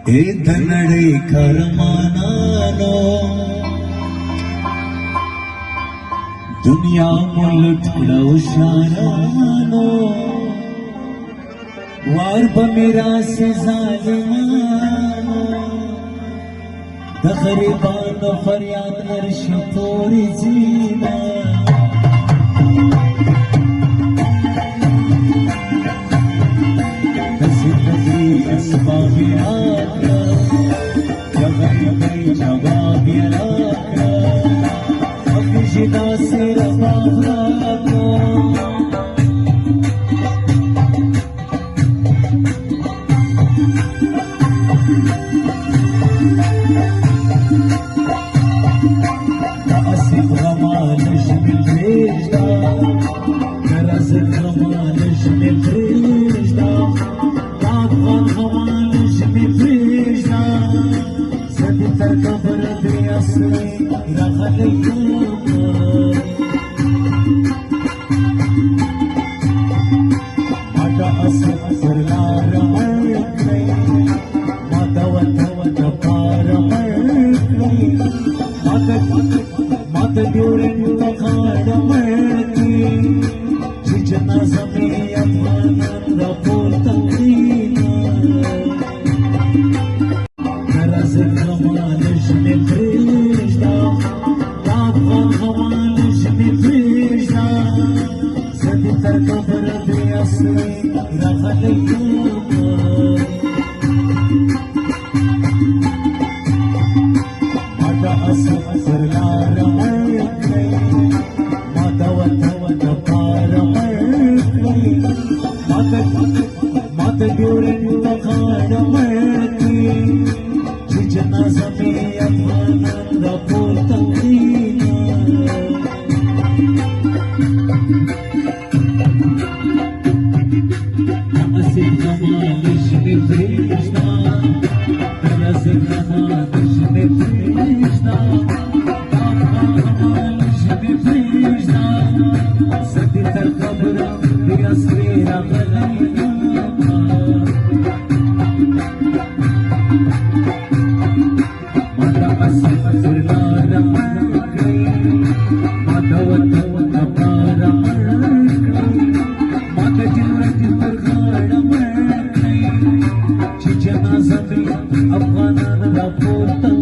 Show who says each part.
Speaker 1: اے دنړې کرمانانو دنیا ملک کړو شارانو وار به میرا سي ظالمانو د غریبانو فریاد عرش پورې ځينا اسبابی آکا جوابی آکا اکشدا سر باغاکا راسق غما نشمی پریشدا راسق غما نشمی پریشدا افغان غمانش می پریشدا زدی تر قبر دی اسری رغلی ماتا اصفر لار مرکلی ماتا وطا پار مرکلی ماتا ډیورنډ غاړه مرکی چې جنازه می افغانان را پورته raziq ghama nishmi preda afghan ghama nishmi preda zadi tar qabar di asray ragaly mata asray lar markli mata wata par markli mata ډیورنډ غاړه مرکي janza mi afghnan ra porta asray ghama nishmi preda raziq ghama nishmi preda ghama nishmi preda zadi tar qabar di asray ragaly afghnan ra porta